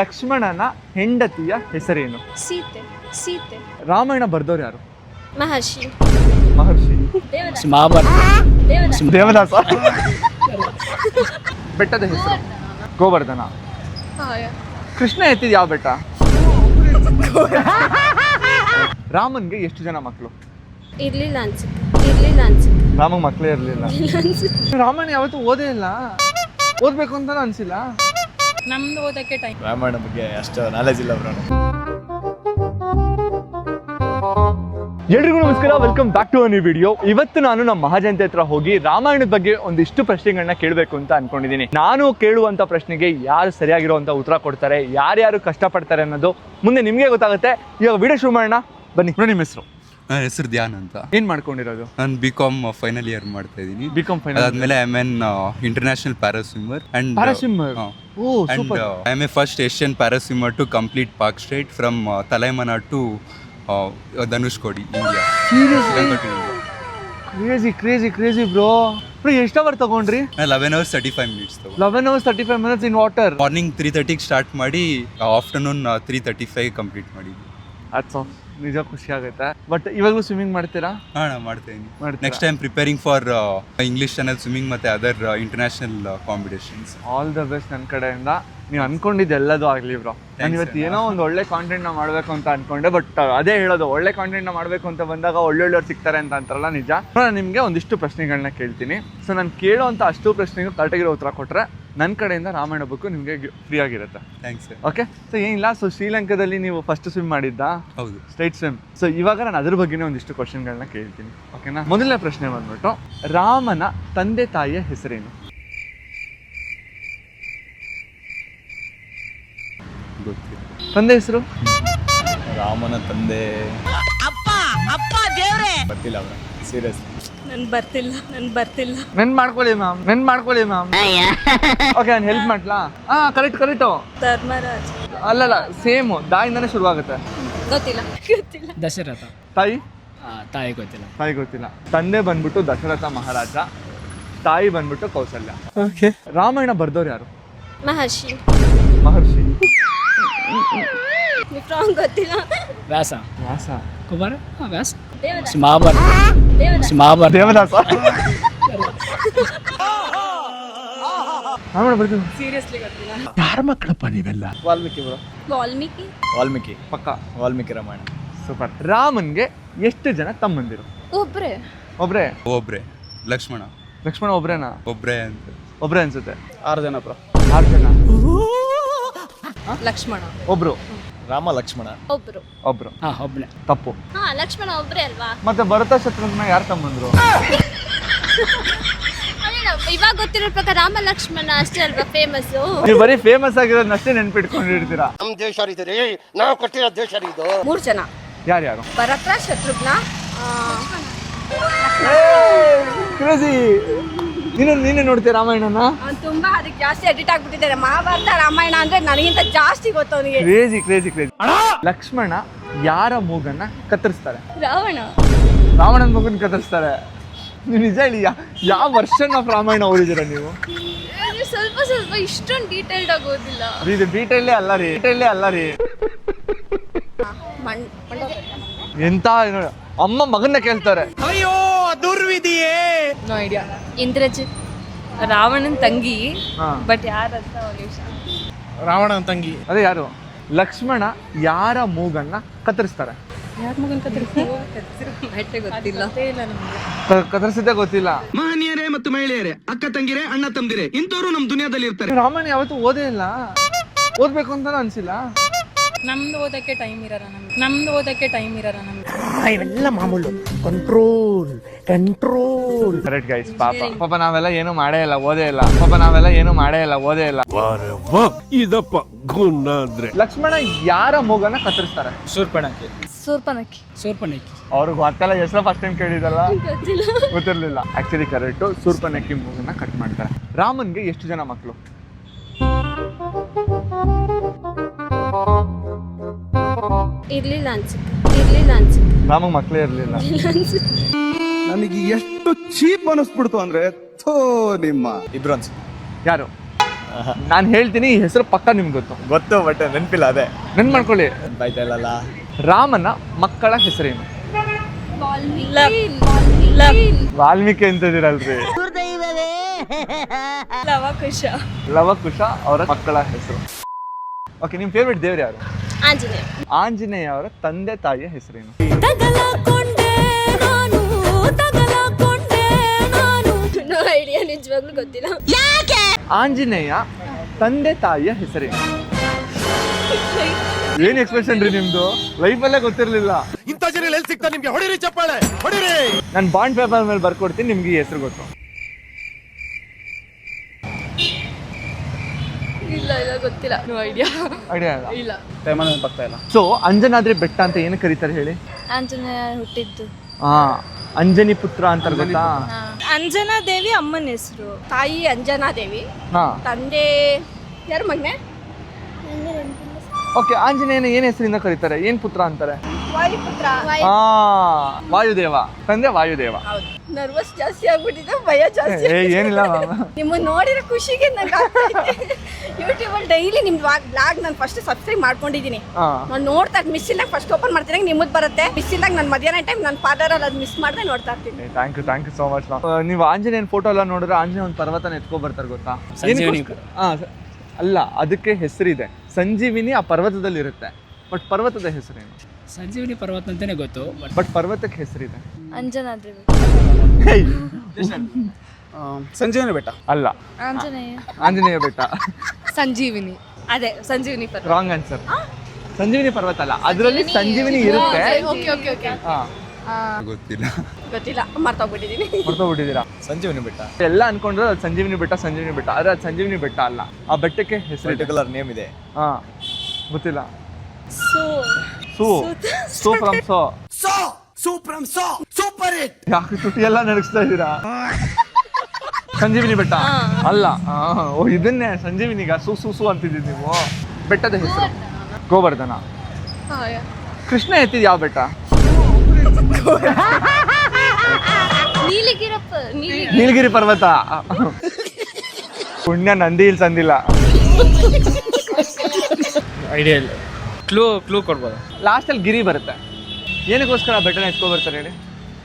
ಲಕ್ಷ್ಮಣನ ಹೆಂಡತಿಯ ಹೆಸರೇನು? ಸೀತೆ. ಸೀತೆ. ರಾಮಾಯಣ ಬರ್ದವ್ರು ಯಾರು? ಮಹರ್ಷಿ. ಮಹರ್ಷಿ. ದೇವದಾಸ. ಬೆಟ್ಟದ ಹೆಸರು? ಗೋವರ್ಧನ. ಕೃಷ್ಣ ಎತ್ತಿದ ಯಾವ ಬೆಟ್ಟ? ರಾಮನ್ಗೆ ಎಷ್ಟು ಜನ ಮಕ್ಕಳು? ಇರ್ಲಿಲ್ಲ ಅನ್ಸುತ್ತೆ. ರಾಮನ್ ಮಕ್ಕಳೇ ಇರ್ಲಿಲ್ಲ. ರಾಮಾಯಣ ಯಾವತ್ತೂ ಓದೇ ಇಲ್ಲ, ಓದ್ಬೇಕು ಅಂತಾನು ಅನ್ಸಿಲ್ಲ. ನಮ್ದು ಓದಕ್ಕೆ ಟೈಮ್. ರಾಮಾಯಣ ಬಗ್ಗೆ ಅಷ್ಟು ನಾಲೆಜ್ ಇಲ್ಲ ಬ್ರೋ. ಎಲ್ರಿಗೂ ನಮಸ್ಕಾರ, welcome back to new video. ಇವತ್ತು ನಾನು ನಮ್ಮ ಮಹಾಜಯಂತಿ ಹತ್ರ ಹೋಗಿ ರಾಮಾಯಣದ ಬಗ್ಗೆ ಒಂದಿಷ್ಟು ಪ್ರಶ್ನೆಗಳನ್ನ ಕೇಳಬೇಕು ಅಂತ ಅನ್ಕೊಂಡಿದ್ದೀನಿ. ನಾನು ಕೇಳುವಂತ ಪ್ರಶ್ನೆಗೆ ಯಾರು ಸರಿಯಾಗಿರುವಂತ ಉತ್ತರ ಕೊಡ್ತಾರೆ, ಯಾರ್ಯಾರು ಕಷ್ಟಪಡ್ತಾರೆ ಅನ್ನೋದು ಮುಂದೆ ನಿಮ್ಗೆ ಗೊತ್ತಾಗುತ್ತೆ. ಇವಾಗ ವಿಡಿಯೋ ಶುರು ಮಾಡೋಣ ಬನ್ನಿ. ನಿಮ್ಮ ಹೆಸರು? ನನ್ನ ಹೆಸರು ಧ್ಯಾನ್ ಅಂತ. ಏನ್ ಮಾಡ್ಕೊಂಡಿರೋದು? ನಾನು BCom ಫೈನಲ್ ಇಯರ್ ಮಾಡ್ತಾ ಇದ್ದೀನಿ. BCom ಫೈನಲ್ ಅದಾದ್ಮೇಲೆ I am international paraswimmer and I am a first Asian paraswimmer to complete Palk Strait from Talaimannar to Dhanushkodi, India. Crazy bro. ಎಷ್ಟು ಅವರ್ ತಗೊಂಡ್ರಿ? 11 hours 35 minutes ತಗೊಂಡು. 11 hours 35 minutes in water. Morning 3:30 start ಮಾಡಿ afternoon 3:35 complete ಮಾಡಿದ್ವಿ. ಅದು ನಿಜ ಖುಷಿ ಆಗುತ್ತೆ. But ಇವಾಗಲೂ ಸ್ವಿಮ್ಮಿಂಗ್ ಮಾಡ್ತೀರಾ? ಹಾ, ನಾ ಮಾಡ್ತಾ ಇದ್ದೀನಿ. Next time preparing for English channel swimming ಮತ್ತೆ other international competitions. All the best ನನ್ನ ಕಡೆಯಿಂದ. ನೀವು ಅನ್ಕೊಂಡಿದ್ದು ಎಲ್ಲದೂ ಆಗಲಿ ಬ್ರೋ. ನಾನು ಇವತ್ತು ಏನೋ ಒಂದು ಒಳ್ಳೆ ಕಾಂಟೆಂಟ್ನ ಮಾಡಬೇಕು ಅಂತ ಅನ್ಕೊಂಡೆ, ಬಟ್ ಅದೇ ಹೇಳೋದು, ಒಳ್ಳೆ ಕಾಂಟೆಂಟ್ನ ಮಾಡಬೇಕು ಅಂತ ಬಂದಾಗ ಒಳ್ಳೊಳ್ಳೆಯವ್ರು ಸಿಗ್ತಾರೆ ಅಂತ ಅಂತಾರಲ್ಲ, ನಿಜ. ನಾನು ನಿಮಗೆ ಒಂದಿಷ್ಟು ಪ್ರಶ್ನೆಗಳನ್ನ ಕೇಳ್ತೀನಿ. ಸೊ ನಾನು ಕೇಳೋವಂಥ ಅಷ್ಟು ಪ್ರಶ್ನೆಗೂ ಕರೆಕ್ಟಾಗಿರೋ ಉತ್ತರ ಕೊಟ್ಟರೆ ನನ್ನ ಕಡೆಯಿಂದ ರಾಮಾಯಣ ಬುಕ್ಕು ನಿಮಗೆ ಫ್ರೀ ಆಗಿರುತ್ತೆ. ಥ್ಯಾಂಕ್ಸ್. ಓಕೆ. ಸೊ ಏನಿಲ್ಲ, ಸೊ ಶ್ರೀಲಂಕಾದಲ್ಲಿ ನೀವು ಫಸ್ಟ್ ಸ್ವಿಮ್ ಮಾಡಿದ್ದಾ? ಹೌದು, ಸ್ಟ್ರೈಟ್ ಸ್ವಿಮ್. ಸೊ ಇವಾಗ ನಾನು ಅದ್ರ ಬಗ್ಗೆನೇ ಒಂದಿಷ್ಟು ಕ್ವಶನ್ಗಳನ್ನ ಕೇಳ್ತೀನಿ, ಓಕೆನಾ? ಮೊದಲನೇ ಪ್ರಶ್ನೆ ಬಂದ್ಬಿಟ್ಟು, ರಾಮನ ತಂದೆ ತಾಯಿಯ ಹೆಸರೇನು? ಗೊತ್ತಿಲ್ಲ. ತಂದೆ ಹೆಸರು? ರಾಮನ ತಂದೆ ಬರ್ತಿಲ್ಲ ಅವ್ರ. ಸೀರಿಯಸ್ ನನ್ ಬರ್ತಿಲ್ಲ. ನೆನ್ ಮಾಡ್ಕೊಳ್ಳಿ ಮ್ಯಾಮ್. ಓಕೆ, ನಾನು ಹೆಲ್ಪ್ ಮಾಡ್ಲಾ? ಕರೆಕ್ಟ್. ಧರ್ಮರಾಜ್. ಅಲ್ಲಲ್ಲ, ಸೇಮ್ ದಾಯಿಂದಾನೇ ಶುರುವಾಗುತ್ತೆ. ಗೊತ್ತಿಲ್ಲ. ದಶರಥ. ತಾಯಿ ಗೊತ್ತಿಲ್ಲ. ತಾಯಿ ಗೊತ್ತಿಲ್ಲ. ತಂದೆ ಬಂದ್ಬಿಟ್ಟು ದಶರಥ ಮಹಾರಾಜ, ತಾಯಿ ಬಂದ್ಬಿಟ್ಟು ಕೌಸಲ್ಯ. ಓಕೆ. ರಾಮಾಯಣ ಬರ್ದವ್ರು ಯಾರು? ಮಹರ್ಷಿ. ಗೊತ್ತಿಲ್ಲ. ವ್ಯಾಸ. ಕುಮಾರ. ವ್ಯಾಸ. ದೇವದಾಸ. ರಾಮಾಯಣ ಬರ್ತೀನಿ. ಸೀರಿಯಸ್ಲಿ ಗೊತ್ತಿಲ್ಲ. ಯಾರ ಮಕ್ಕಳಪ್ಪ ನೀವೆಲ್ಲ? ವಾಲ್ಮೀಕಿ ಬ್ರೋ. ವಾಲ್ಮೀಕಿ. ಪಕ್ಕ. ವಾಲ್ಮೀಕಿ ರಾಮಾಯಣ. ಸೂಪರ್. ರಾಮನ್ಗೆ ಎಷ್ಟು ಜನ ತಮ್ಮಂದಿರು? ಒಬ್ರೇ. ಲಕ್ಷ್ಮಣ ಒಬ್ರೇನಾ? ಒಬ್ರೇ ಅನ್ಸುತ್ತೆ. 6 ಜನ ಬ್ರೋ. 6 ಜನ. ಲಕ್ಷ್ಮಣ ಒಬ್ರು. ರಾಮ ಲಕ್ಷ್ಮಣ ಒಬ್ರು. ಒಬ್ನೇ. ತಪ್ಪು. ಲಕ್ಷ್ಮಣ ಒಬ್ರೇ ಅಲ್ವಾ? ಮತ್ತೆ ಭರತ ಶತ್ರುಘ್ನ ಯಾರು ತಮ್ಮಂದ್ರು? ಇವಾಗ ಗೊತ್ತಿರೋ ಪ್ರಕಾರ ರಾಮ ಲಕ್ಷ್ಮಣ ಅಷ್ಟೇ ಅಲ್ವಾ ಫೇಮಸ್? ನೀವು ಬರೀ ಫೇಮಸ್ ಆಗಿರೋದನ್ನಷ್ಟೇ ನೆನ್ಪಿಟ್ಕೊಂಡಿರ್ತೀರಾ. ನಮ್ಮ ದೇಶ ಇದೆ, ನಾವು ಕೊಟ್ಟಿರೋ ದೇಶ ಇದು. 3 ಜನ. ಯಾರ್ಯಾರು? ಭರತ, ಶತ್ರುಘ್ನ, ಕ್ರೇಜಿ. ನೀನು ನೋಡ್ತೀಯ ರಾಮಾಯಣನ? ತುಂಬಾ ಅದಕ್ಕೆ ಜಾಸ್ತಿ ಅಡಿಕ್ಟ್ ಆಗ್ಬಿಟ್ಟಿದ್ದಾರೆ. ಮಹಾಭಾರತ, ರಾಮಾಯಣ ಅಂದ್ರೆ ನನಗಿಂತ ಜಾಸ್ತಿ ಗೊತ್ತು ಅವನಿಗೆ. ಕ್ರೇಜಿ. ಲಕ್ಷ್ಮಣ ಯಾರ ಮೂಗನ್ನ ಕತ್ತರಿಸ್ತಾರೆ? ರಾವಣನ ಮೂಗನ್ನ ಕತ್ತರಿಸ್ತಾರೆ. ನೀವು ನಿಜ ಹೇಳಿ, ಯಾವ ವರ್ಷನ್ ಆಫ್ ರಾಮಾಯಣ ಓದಿದ್ದೀರಾ ನೀವು? ಸ್ವಲ್ಪ ಇಷ್ಟೊಂದು ಡೀಟೇಲ್ಡ್ ಆಗಿ ಓದಿಲ್ಲ. ಇದು ಡೀಟೇಲೇ ಅಲ್ಲ ರೀ. ಎಂತ ಅಮ್ಮ ಮಗನ್ನ ಕೇಳ್ತಾರೆ. ಅಯ್ಯೋ ದುರ್ವಿಧಿಯೇ. No idea. ಇಂದ್ರಜಿತ್. ರಾವಣನ ತಂಗಿ, ಬಟ್ ಯಾರಂತ ರಾವಣನ ತಂಗಿ. ಅದೇ ಯಾರು? ಲಕ್ಷ್ಮಣ ಯಾರ ಮೂಗನ್ನ ಕತ್ತರಿಸ್ತಾರೆ? ಕತ್ತರಿಸಿದ್ದೇ ಗೊತ್ತಿಲ್ಲ. ಮಹನೀಯರೇ ಮತ್ತು ಮಹಿಳೆಯರೇ, ಅಕ್ಕ ತಂಗಿರೇ, ಅಣ್ಣ ತಮ್ಮದಿರೇ, ಇಂಥವ್ರು ನಮ್ ದುನಿಯಾದಲ್ಲಿ ಇರ್ತಾರೆ. ರಾಮಾಯಣ ಯಾವತ್ತೂ ಓದೇ ಇಲ್ಲ, ಓದ್ಬೇಕು ಅಂತಾನು ಅನ್ಸಿಲ್ಲ. ನಮ್ದು ಓದಕ್ಕೆ ಟೈಮ್ ಇರಲ್ಲ ನಮ್ಗೆ. ಇವೆಲ್ಲ ಮಾಮೂಲು. ಕಂಟ್ರೋಲ್. Correct guys. ಪಾಪ ನಾವೆಲ್ಲ ಏನು ಮಾಡೇ ಇಲ್ಲ, ಓದೇ ಇಲ್ಲ. ಇದಪ್ಪ ಗುಣ ಅಂದ್ರೆ. ಲಕ್ಷ್ಮಣ ಯಾರ ಮೂಗನ್ನ ಕತ್ತರಿಸ್ತಾರೆ? ಶೂರ್ಪನಖಿ. ಅವ್ರಿಗೆ ಗೊತ್ತಲ್ಲ, ಹೆಸರು ಫಸ್ಟ್ ಟೈಮ್ ಕೇಳಿದಲ್ಲ, ಗೊತ್ತಿರ್ಲಿಲ್ಲ. ಆಕ್ಚುಲಿ ಕರೆಕ್ಟ್, ಶೂರ್ಪನಖಿ ಮೂಗನ್ನ ಕಟ್ ಮಾಡ್ತಾರೆ. ರಾಮನ್ಗೆ ಎಷ್ಟು ಜನ ಮಕ್ಕಳು? ಇರ್ಲಿಲ್ಲ ಅನ್ಸುತ್ತೆ. ರಾಮನ್ ಮಕ್ಕಳೇ ಇರ್ಲಿಲ್ಲ. ನನಗೆ ಎಷ್ಟು ಚೀಪ್ ಅನಿಸ್ಬಿಡ್ತು ಅಂದ್ರೆ, ಥೋ ನಿಮ್ಮ. ಇಬ್ರು ಅನ್ಸುತ್ತೆ. ಯಾರು? ನಾನು ಹೇಳ್ತೀನಿ, ಈ ಹೆಸರು ಪಕ್ಕ ನಿಮ್ಗೆ ಗೊತ್ತು. ಗೊತ್ತು ಬಟ್ ನೆನಪಿಲ್ಲ ಅದೇ. ನೆನ್ಪು ಮಾಡ್ಕೊಳ್ಳಿ. ಬಾಯ್ತಾ ಇಲ್ಲಲ್ಲ. ರಾಮನ ಮಕ್ಕಳ ಹೆಸರೇನು? ಲವ್ ವಾಲ್ಮೀಕಿ ಅಂತಿದ್ದೀರಲ್ರಿ. ಲವಕುಶ. ಲವಕುಶ ಅವರ ಮಕ್ಕಳ ಹೆಸರು. ಓಕೆ, ನಿಮ್ಮ ಫೇವ್ರೆಟ್ ದೇವ್ರು ಯಾರು? ಆಂಜನೇಯ. ಆಂಜನೇಯ ಅವರ ತಂದೆ ತಾಯಿಯ ಹೆಸರೇನು? ನೋ ಐಡಿಯಾ, ನಿಜವಾಗ್ಲೂ ಗೊತ್ತಿಲ್ಲ. ಆಂಜನೇಯ ತಂದೆ ತಾಯಿಯ ಹೆಸರೇನು? ಏನ್ ಎಕ್ಸ್ಪ್ರೆಷನ್ ರೀ ನಿಮ್ದು? ಲೈಫಲ್ಲೇ ಗೊತ್ತಿರ್ಲಿಲ್ಲ. ಇಂಥ ಜನ ಎಲ್ಲಿ ಸಿಗ್ತಾ ನಿಮ್ಗೆ? ಹೊಡಿರಿ ಚಪ್ಪಾಳೆ, ಹೊಡಿರಿ. ನಾನು ಬಾಂಡ್ ಪೇಪರ್ ಮೇಲೆ ಬರ್ಕೊಡ್ತೀನಿ, ನಿಮ್ಗೆ ಈ ಹೆಸರು ಗೊತ್ತು? ಇಲ್ಲ ಗೊತ್ತಿಲ್ಲ. No idea. ಐಡಿಯಾ ಇಲ್ಲ. ಟೈಮ್ ನೆನಪಾಗ್ತಾ ಇಲ್ಲ. ಸೊ ಅಂಜನಾದ್ರಿ ಬೆಟ್ಟ ಅಂತ ಏನು ಕರೀತಾರೆ ಹೇಳಿ? ಆಂಜನೇಯ ಹುಟ್ಟಿದ್ದು. ಹಾ, ಅಂಜನಿ ಪುತ್ರ ಅಂತಾರೆ, ಗೊತ್ತಾ? ಅಂಜನಾ ದೇವಿ ಅಮ್ಮನ ಹೆಸರು. ತಾಯಿ ಅಂಜನಾ ದೇವಿ, ಹಾ, ತಂದೆ ಯಾರ ಮಗನೆ? ಓಕೆ. ಆಂಜನೇಯನ ಏನ್ ಹೆಸರಿಂದ ಕರೀತಾರೆ? ಏನ್ ಪುತ್ರ ಅಂತಾರೆ? ವಾಯುಪುತ್ರ. ಹಾ, ವಾಯುದೇವ. ತಂದೆ ವಾಯುದೇವ. ಹೌದು. ನರ್ವಸ್ ಜಾಸ್ತಿ ಆಗ್ಬಿಟ್ಟಿದೆ, ಭಯ ಜಾಸ್ತಿ. ಏನಿಲ್ಲ. ನಿಮ್ಮನ್ನ ನೋಡಿರೋ ಖುಷಿಗೆ ನಂಗೆ ಯೂಟ್ಯೂಬ್ ಅಲ್ಲಿ ಡೈಲಿ ನಿಮ್ ಬ್ಲಾಗ್ ನಾನು ಫಸ್ಟ್ ಸಬ್ಸ್ಕ್ರೈಬ್ ಮಾಡ್ಕೊಂಡಿದ್ದೀನಿ. ನಾನು ನೋಡ್ತಾ ಮಿಸ್ ಇಲ್ದಾಗ ಫಸ್ಟ್ ಓಪನ್ ಮಾಡ್ತೀನಿ, ನಿಮ್ಮದು ಬರುತ್ತೆ. ಮಿಸ್ ಇಲ್ದಾಗ ನಾನು ಮಧ್ಯಾಹ್ನ ಟೈಮ್ ನನ್ನ ಫಾದರ್ ಅಲ್ಲಿ ಅದು ಮಿಸ್ ಮಾಡದೆ ನೋಡ್ತಾ ಇರ್ತೀನಿ. Thank you so much. ನೀವು ಆಂಜನೇಯನ ಫೋಟೋ ಎಲ್ಲ ನೋಡಿದ್ರೆ ಆಂಜನೇಯ ಒಂದು ಪರ್ವತನ ಎತ್ಕೊ ಬರ್ತಾರೆ, ಗೊತ್ತಾ? ಅಲ್ಲ, ಅದಕ್ಕೆ ಹೆಸರಿದೆ. ಸಂಜೀವಿನಿ ಆ ಪರ್ವತದಲ್ಲಿ ಇರುತ್ತೆ. ಬಟ್ ಪರ್ವತದ ಹೆಸರೇನು? ಸಂಜೀವಿನಿ ಪರ್ವತ ಅಂತಾನೆ ಗೊತ್ತು. ಬಟ್ ಪರ್ವತಕ್ಕೆ ಹೆಸರಿದೆ. ಅಂಜನಾದ್ರಿ. ಸಂಜೀವನಿ ಬೆಟ್ಟ. ಅಲ್ಲ, ಆಂಜನೇಯ ಬೆಟ್ಟ. ಸಂಜೀವಿನಿ. ಅದೇ ಸಂಜೀವಿನಿ ಪರ್ವತ. Wrong answer. ಸಂಜೀವಿನಿ ಪರ್ವತ ಅಲ್ಲ, ಅದರಲ್ಲಿ ಸಂಜೀವಿನಿ ಇರುತ್ತೆ. ಗೊತ್ತಿಲ್ಲ, ಮರ್ತೋಗ್ಬಿಟ್ಟಿದ್ದೀರಾ. ಸಂಜೀವನಿ ಬೆಟ್ಟ ಎಲ್ಲ ಅನ್ಕೊಂಡ್ರೆ ಅದು ಸಂಜೀವಿನಿ ಬೆಟ್ಟ ಆದ್ರೆ ಅದು ಸಂಜೀವಿನಿ ಬೆಟ್ಟ ಅಲ್ಲ. ಆ ಬೆಟ್ಟಕ್ಕೆ ಹೆಸರು ಪರ್ಟಿಕ್ಯುಲರ್ ನೇಮ್ ಇದೆ. ಹಾ, ಗೊತ್ತಿಲ್ಲ. ಸೂ ಫ್ರಮ್ ಸೋ. ಯಾಕೆ ತುಟಿ ಎಲ್ಲ ನಡೆಸ್ತಾ ಇದ್ದೀರಾ? ಸಂಜೀವಿನಿ ಬೆಟ್ಟ ಅಲ್ಲ. ಓ, ಇದನ್ನೇ ಸಂಜೀವಿನಿಗ ಸೂ ಅಂತಿದ್ದೀರಿ ನೀವು. ಬೆಟ್ಟದ ಹೆಸರು ಗೋವರ್ಧನ. ಕೃಷ್ಣ ಎತ್ತಿದ ಯಾವ ಬೆಟ್ಟ? ನೀಲಗಿರಿ ಪರ್ವತ. ಪುಣ್ಯ ನಂದಿ ಇಲ್ಲಿ ಸಂದಿಲ್ಲ. ಐಡಿಯಾ ಇಲ್ಲ. ಕ್ಲೂ ಕೊಡ್ಬೋದು. ಲಾಸ್ಟ್ ಅಲ್ಲಿ ಗಿರಿ ಬರುತ್ತೆ. ಏನಕ್ಕೋಸ್ಕರ ಆ ಬೆಟ್ಟನ ಎತ್ಕೊ ಬರ್ತಾರೆ ಹೇಳಿ?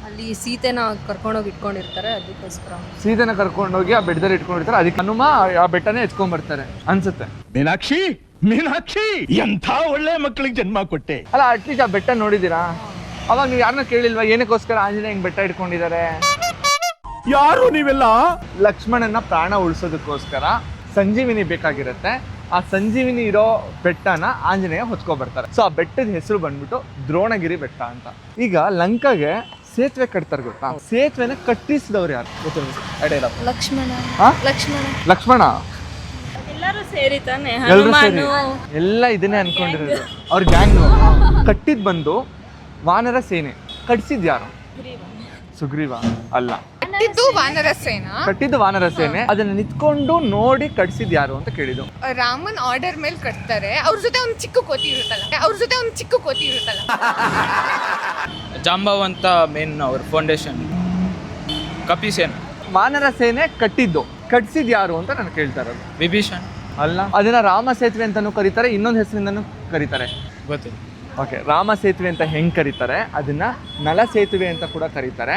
ಅಲ್ಲಿ ಸೀತೆನ ಕರ್ಕೊಂಡೋಗಿ ಇಟ್ಕೊಂಡಿರ್ತಾರೆ, ಅದಕ್ಕೋಸ್ಕರ. ಸೀತೆನ ಕರ್ಕೊಂಡೋಗಿ ಆ ಬೆಟ್ಟದಲ್ಲಿ ಇಟ್ಕೊಂಡಿರ್ತಾರೆ, ಅದಕ್ಕೆ ಹನುಮ ಆ ಬೆಟ್ಟನೇ ಎತ್ಕೊಂಡ್ ಬರ್ತಾರೆ ಅನ್ಸುತ್ತೆ. ಮೀನಾಕ್ಷಿ ಎಂಥ ಒಳ್ಳೆ ಮಕ್ಕಳಿಗೆ ಜನ್ಮ ಕೊಟ್ಟೆ. ಅಲ್ಲ, ಅಟ್ಲೀಸ್ಟ್ ಆ ಬೆಟ್ಟ ನೋಡಿದೀರಾ? ಅವಾಗ ನೀವು ಯಾರನ್ನ ಕೇಳಿಲ್ವಾ ಏನಕ್ಕೋಸ್ಕರ ಆಂಜನೇಯ ಹಿಂಗ್ ಬೆಟ್ಟ ಇಟ್ಕೊಂಡಿದ್ದಾರೆ? ಯಾರು ನೀವೆಲ್ಲ? ಲಕ್ಷ್ಮಣನ ಪ್ರಾಣ ಉಳಿಸೋದಕ್ಕೋಸ್ಕರ ಸಂಜೀವಿನಿ ಬೇಕಾಗಿರುತ್ತೆ. ಆ ಸಂಜೀವಿನಿ ಇರೋ ಬೆಟ್ಟನ ಆಂಜನೇಯ ಹೊತ್ಕೊ ಬರ್ತಾರೆ. ಸೊ ಆ ಬೆಟ್ಟದ ಹೆಸರು ಬಂದ್ಬಿಟ್ಟು ದ್ರೋಣಗಿರಿ ಬೆಟ್ಟ ಅಂತ. ಈಗ ಲಂಕಾಗೆ ಸೇತುವೆ ಕಟ್ತಾರೆ, ಗೊತ್ತಾ? ಸೇತುವೆನ ಕಟ್ಟಿಸಿದವ್ರು ಯಾರು? ಐಡಿಯಾ ಇಲ್ಲ. ಲಕ್ಷ್ಮಣ. ಎಲ್ಲರೂ ಸೇರಿ ತಾನೆ. ಎಲ್ಲರೂ ಸೇರಿ ಎಲ್ಲ ಇದನ್ನೇ ಅನ್ಕೊಂಡಿರೋದು. ಅವ್ರ ಗ್ಯಾಂಗ್ ಕಟ್ಟಿದ್ ಬಂದು ವಾನರ ಸೇನೆ. ಕಟ್ಸಿದ್ ಯಾರು? ಸುಗ್ರೀವ ಅಲ್ಲ. ಕಟ್ಟಿದ್ದು ವಾನರ ಸೇನೆ. ಅದನ್ನ ನಿಂತ್ಕೊಂಡು ನೋಡಿ ಕಟ್ಸಿದ್ ಯಾರು ಅಂತ ಕೇಳಿದ್ದು. ರಾಮನ್ ಆರ್ಡರ್ ಮೇಲೆ ಕಟ್ತಾರೆ. ಅವ್ರ ಜೊತೆ ಒಂದು ಚಿಕ್ಕ ಕೋತಿ ಇರುತ್ತಲ್ಲ. ಜಾಂಬವಂತ ಮೇನ್ ಅವ್ರ ಫೌಂಡೇಶನ್. ಕಪಿಸೇನ. ವಾನರ ಸೇನೆ ಕಟ್ಸಿದ್ ಯಾರು ಅಂತ ನಾನು ಕೇಳ್ತಾ ಇರೋದು. ವಿಭೀಷಣ್ ಅಲ್ಲ. ಅದನ್ನ ರಾಮ ಸೇತುವೆ ಅಂತಾನೂ ಕರೀತಾರೆ, ಇನ್ನೊಂದು ಹೆಸರಿಂದನೂ ಕರೀತಾರೆ. ಗೊತ್ತಿಲ್ಲ. ಓಕೆ, ರಾಮ ಸೇತುವೆ ಅಂತ ಹೆಂಗ್ ಕರೀತಾರೆ, ಅದನ್ನ ನಲ ಸೇತುವೆ ಅಂತ ಕೂಡ ಕರೀತಾರೆ.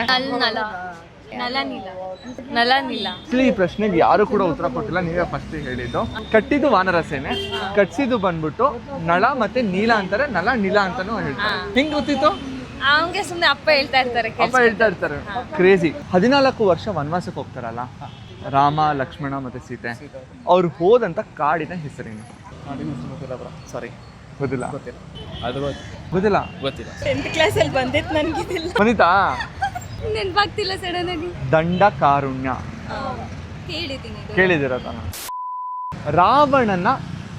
ಈ ಪ್ರಶ್ನೆಗೆ ಯಾರು ಕೂಡ ಉತ್ತರ ಕೊಟ್ಟಿಲ್ಲ, ನೀವೇ ಫಸ್ಟ್ ಹೇಳಿದ್ದು. ಕಟ್ಟಿದ್ದು ವಾನರ ಸೇನೆ, ಕಟ್ಸಿದ್ದು ಬಂದ್ಬಿಟ್ಟು ನಳ ಮತ್ತೆ ನೀಲ ಅಂತಾರೆ. ನಲ ನೀಲ ಅಂತಾನು ಹೇಳ್ತಾರೆ. ಹಿಂಗ್ ಗೊತ್ತಿತ್ತು? ಅವಂಗೆ ಸುಮ್ಮನೆ ಅಪ್ಪ ಹೇಳ್ತಾ ಇರ್ತಾರೆ. ಕ್ರೇಜಿ. 14 ವರ್ಷ ವನವಾಸಕ್ಕೆ ಹೋಗ್ತಾರಲ್ಲ ರಾಮ, ಲಕ್ಷ್ಮಣ ಮತ್ತೆ ಸೀತೆ. ಅವ್ರು ಹೋದಂತ ಕಾಡಿನ ಹೆಸರೇನು? ಸಾರಿ, ಗೊತ್ತಿಲ್ಲ. ಅದು ಗೊತ್ತಿಲ್ಲ. 10th ಕ್ಲಾಸಲ್ಲಿ ಬಂದಿತ್ತು ನನಗೆ. ಬಂದಿತ್ತಾ? ನೆನಪಾಗ್ತಿಲ್ಲ ಸಡನ್ ಆಗಿ. ದಂಡಕಾರುಣ್ಯ ಕೇಳಿದಿರ ತಾನ? ರಾವಣನ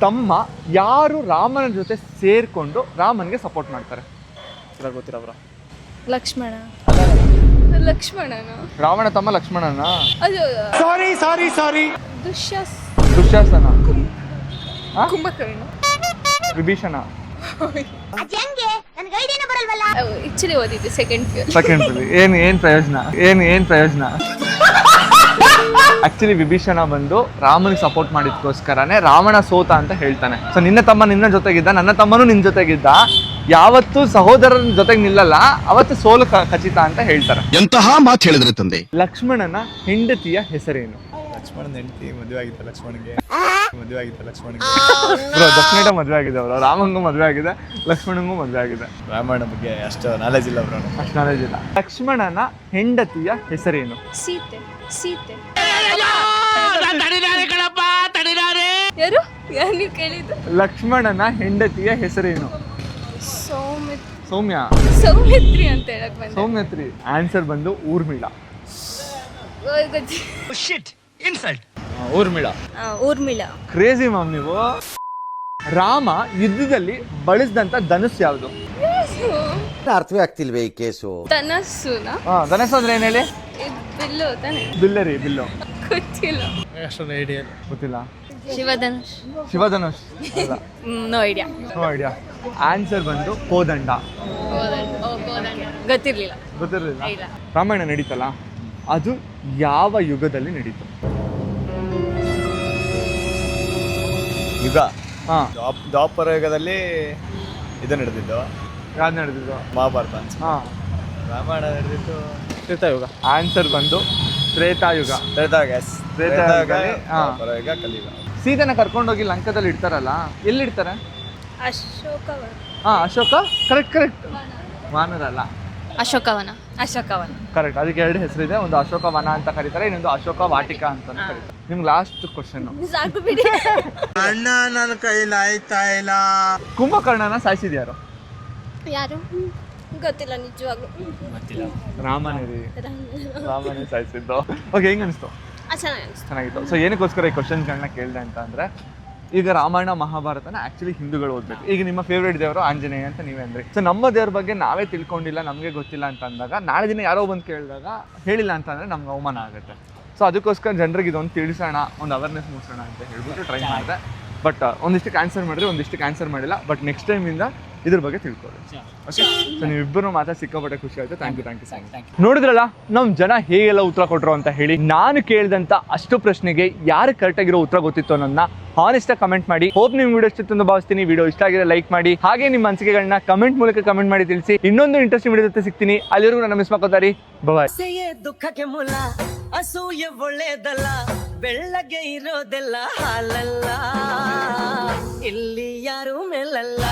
ತಮ್ಮ ಯಾರು ರಾಮನ ಜೊತೆ ಸೇರ್ಕೊಂಡು ರಾಮನ್ಗೆ ಸಪೋರ್ಟ್ ಮಾಡ್ತಾರೆ? ಗೊತ್ತಿಲ್ಲ ಬ್ರೋ. ಲಕ್ಷ್ಮಣನ. ರಾವಣ ತಮ್ಮ ಲಕ್ಷ್ಮಣನ. ಅದು ಸಾರಿ ದುಶ್ಯಾಸನ. ಕುಂಭಕರ್ಣ. ವಿಭೀಷಣ. ಆಕ್ಚುಲಿ ಓದಿದ್ದು ಸೆಕೆಂಡ್ ಏನ್ ಪ್ರಯೋಜನ? ಆಕ್ಚುಲಿ ವಿಭೀಷಣ ಬಂದು ರಾಮನಿಗೆ ಸಪೋರ್ಟ್ ಮಾಡಿದ್ಕೋಸ್ಕರನೇ ರಾವಣ ಸೋತ ಅಂತ ಹೇಳ್ತಾನೆ. ಸೊ ನಿನ್ನ ತಮ್ಮ ನಿನ್ನ ಜೊತೆಗಿದ್ದ, ನನ್ನ ತಮ್ಮನೂ ನಿನ್ನ ಜೊತೆಗಿದ್ದ, ಯಾವತ್ತು ಸಹೋದರನ ಜೊತೆಗೆ ನಿಲ್ಲಲ್ಲ ಅವತ್ತು ಸೋಲು ಖಚಿತ ಅಂತ ಹೇಳ್ತಾರೆ. ಎಂತಹ ಮಾತು ಹೇಳಿದ್ರೆ ತಂದೆ. ಲಕ್ಷ್ಮಣನ ಹೆಂಡತಿಯ ಹೆಸರೇನು? ಲಕ್ಷ್ಮಣನ ಹೆಂಡತಿ ಮದುವೆ ಆಗಿತ್ತು ಲಕ್ಷ್ಮಣಗೆ. ಡೆಫಿನೆಟ್ ಮದುವೆ ಆಗಿದೆ ಅವರು. ರಾಮಂಗೂ ಮದುವೆ ಆಗಿದೆ, ಲಕ್ಷ್ಮಣಂಗೂ ಮದುವೆ ಆಗಿದೆ. ರಾಮಾಯಣ ಬಗ್ಗೆ ಅಷ್ಟು ನಾಲೆಜ್ ಇಲ್ಲ ಬ್ರೋ. ಅಷ್ಟು ನಾಲೆಜ್ ಇಲ್ಲ. ಲಕ್ಷ್ಮಣನ ಹೆಂಡತಿಯ ಹೆಸರೇನು? ಸೀತೆ. ಯಾರು ನೀವು ಕೇಳಿದ್ದು? ಲಕ್ಷ್ಮಣನ ಹೆಂಡತಿಯ ಹೆಸರೇನು? ಸೌಮ್ಯ. ಸೌಮಿತ್ರಿ ಅಂತ ಹೇಳಕ್ ಬಂದೆ. ಸೌಮ್ಯತ್ರಿ. ಆನ್ಸರ್ ಬಂದು ಊರ್ಮಿಳಾ. ಊರ್ಮಿಳ. ಊರ್ಮಿಳಾ. ಕ್ರೇಜಿ ಮ್ಯಾಮ್ ನೀವು. ರಾಮ ಯುದ್ಧದಲ್ಲಿ ಬಳಸಿದಂತ ಧನುಸ್ ಯಾವುದು? ಅರ್ಥವೇ ಆಗ್ತಿಲ್ವೇ ಈ ಕೇಸು. ಧನಸ್ಸುನಾ? ಧನುಸ್ ಅಂದ್ರೆ ಏನ್ ಹೇಳಿ? ಬಿಲ್ಲು ತಾನೆ? ಬಿಲ್ಲರಿ, ಬಿಲ್ಲು. ಗೊತ್ತಿಲ್ಲ. ಅಷ್ಟೊಂದು ಐಡಿಯಾ ಗೊತ್ತಿಲ್ಲ. ಶಿವಧನುಷ್. ಶಿವಧನುಷ್ ಅಲ್ಲ. No idea. No idea. Answer ಬಂದು ಕೋದಂಡ. ಗೊತ್ತಿರ್ಲಿಲ್ಲ. ಗೊತ್ತಿರಲಿಲ್ಲ. ರಾಮಾಯಣ ನಡೀತಲ್ಲ, ಅದು ಯಾವ ಯುಗದಲ್ಲಿ ನಡೀತು? ಯುಗ. ಹಾ, ದ್ವಾಪರ ಯುಗದಲ್ಲಿ ಇದು ನಡೆದಿದ್ದು. ಯಾವ್ದು ನಡೆದಿದ್ದು? ಮಹಾಭಾರತ ಅಂತ. ಹಾ, ರಾಮಾಯಣ ನಡೆದಿದ್ದು ತ್ರೇತಾಯುಗ. ಆನ್ಸರ್ ಬಂದು ತ್ರೇತಾಯುಗ. ತ್ರೇತಾಯುಗದಲ್ಲಿ ದ್ವಾಪರಯುಗ, ಕಲಿಯುಗ. ಸೀತೆನ ಕರ್ಕೊಂಡೋಗಿ ಲಂಕದಲ್ಲಿ ಇಡ್ತಾರಲ್ಲ, ಎಲ್ಲಿಡ್ತಾರೆ? ಅಶೋಕವನ. ಅಶೋಕ. ಕರೆಕ್ಟ್. ವಾನರ ಅಲ್ಲ, ಅಶೋಕವನ. ಕರೆಕ್ಟ್. ಅದಕ್ಕೆ ಎರಡು ಹೆಸರಿದೆ, ಒಂದು ಅಶೋಕ ವನ ಅಂತ ಕರೀತಾರೆ, ಇನ್ನೊಂದು ಅಶೋಕ ವಾಟಿಕಾ ಅಂತ ಕರೀತಾರೆ. ನಿಮ್ಗೆ ಲಾಸ್ಟ್ ಕ್ವಶನ್. ಸಾಕು ಬಿಡಿ. ಅಣ್ಣ ನನ್ನ ಕೈಲಿ ಆಯ್ತಾ ಇಲ್ಲ. ಕುಂಭಕರ್ಣನ ಸಾಯಿಸಿದ್ಯಾರು? ಯಾರು? ಗೊತ್ತಿಲ್ಲ ನಿಜವಾಗ್ಲು. ರಾಮನೇ ರೀ. ರಾಮನೇ ಸಾಯಿಸಿದ್ದು. ಓಕೆ, ಹೆಂಗ್ ಅನಿಸ್ತು? ಚೆನ್ನಾಗಿತ್ತು. ಸೊ ಏನಕ್ಕೋಸ್ಕರ ಈ ಕ್ವಶನ್ಗಳನ್ನ ಕೇಳಿದೆ ಅಂತ ಅಂದ್ರೆ, ಈಗ ರಾಮಾಯಣ ಮಹಾಭಾರತನ ಆಕ್ಚುಲಿ ಹಿಂದೂಗಳು ಓದ್ಬೇಕು. ಈಗ ನಿಮ್ಮ ಫೇವ್ರೇಟ್ ದೇವರು ಆಂಜನೇಯ ಅಂತ ನೀವೇ ಅಂದ್ರಿ. ಸೊ ನಮ್ಮ ದೇವ್ರ ಬಗ್ಗೆ ನಾವೇ ತಿಳ್ಕೊಂಡಿಲ್ಲ, ನಮಗೆ ಗೊತ್ತಿಲ್ಲ ಅಂತ ಅಂದಾಗ, ನಾಳೆ ದಿನ ಯಾರೋ ಬಂದು ಕೇಳಿದಾಗ ಹೇಳಿಲ್ಲ ಅಂತ ಅಂದ್ರೆ ನಮ್ಗೆ ಅವಮಾನ ಆಗುತ್ತೆ. ಸೊ ಅದಕ್ಕೋಸ್ಕರ ಜನರಿಗೆ ಇದೊಂದು ತಿಳಿಸೋಣ, ಒಂದು ಅವೇರ್ನೆಸ್ ಮೂಡಿಸೋಣ ಅಂತ ಹೇಳ್ಬಿಟ್ಟು ಟ್ರೈ ಮಾಡಿದೆ. ಬಟ್ ಒಂದಿಷ್ಟಕ್ಕೆ ಆನ್ಸರ್ ಮಾಡಿದ್ರೆ, ಒಂದಿಷ್ಟಕ್ಕೆ ಆನ್ಸರ್ ಮಾಡಿಲ್ಲ. ಬಟ್ ನೆಕ್ಸ್ಟ್ ಟೈಮಿಂದ ಇದ್ರ ಬಗ್ಗೆ ತಿಳ್ಕೊಳ್ಳಿ. ಓಕೆ, ಸೊ ನೀವಿಬ್ಬರು ಮಾತ್ರ ಸಿಕ್ಕಾಪಟ್ಟೆ ಖುಷಿ ಆಯ್ತು. Thank you so much. ನೋಡಿದ್ರಲ್ಲ ನಮ್ಮ ಜನ ಹೇಗೆಲ್ಲ ಉತ್ತರ ಕೊಟ್ಟರು ಅಂತ ಹೇಳಿ. ನಾನು ಕೇಳಿದಂಥ ಅಷ್ಟು ಪ್ರಶ್ನೆಗೆ ಯಾರು ಕರೆಕ್ಟಾಗಿರೋ ಉತ್ತರ ಗೊತ್ತಿತ್ತು ಅನ್ನೋದನ್ನ ಹಾನೆಸ್ಟಾಗಿ ಕಮೆಂಟ್ ಮಾಡಿ. ಹೋಪ್ ನಿಮ್ಗೆ ವಿಡಿಯೋ ಇಷ್ಟ ಅಂತ ಭಾವಿಸ್ತೀನಿ. ವಿಡಿಯೋ ಇಷ್ಟ ಆಗಿದೆ ಲೈಕ್ ಮಾಡಿ, ಹಾಗೆ ನಿಮ್ಮ ಅನಿಸಿಕೆಗಳನ್ನ ಕಮೆಂಟ್ ಮೂಲಕ ಕಮೆಂಟ್ ಮಾಡಿ ತಿಳಿಸಿ. ಇನ್ನೊಂದು ಇಂಟ್ರೆಸ್ಟಿಂಗ್ ವಿಡಿಯೋ ಜೊತೆ ಸಿಗ್ತೀನಿ. ಅಲ್ಲಿವರೆಗೂ ನನ್ನ ಮಿಸ್ ಮಾಡ್ಕೋತಾರಿ. ಬಾಯ್. ದುಃಖಕ್ಕೆ ಮೂಲ ಅಸೂಯೆ ಒಳ್ಳೇದಲ್ಲ, ಬೆಳ್ಳಗೆ ಇರೋದೆಲ್ಲ ಹಾಲಲ್ಲ, ಇಲ್ಲಿ ಯಾರು ಮೇಲಲ್ಲ.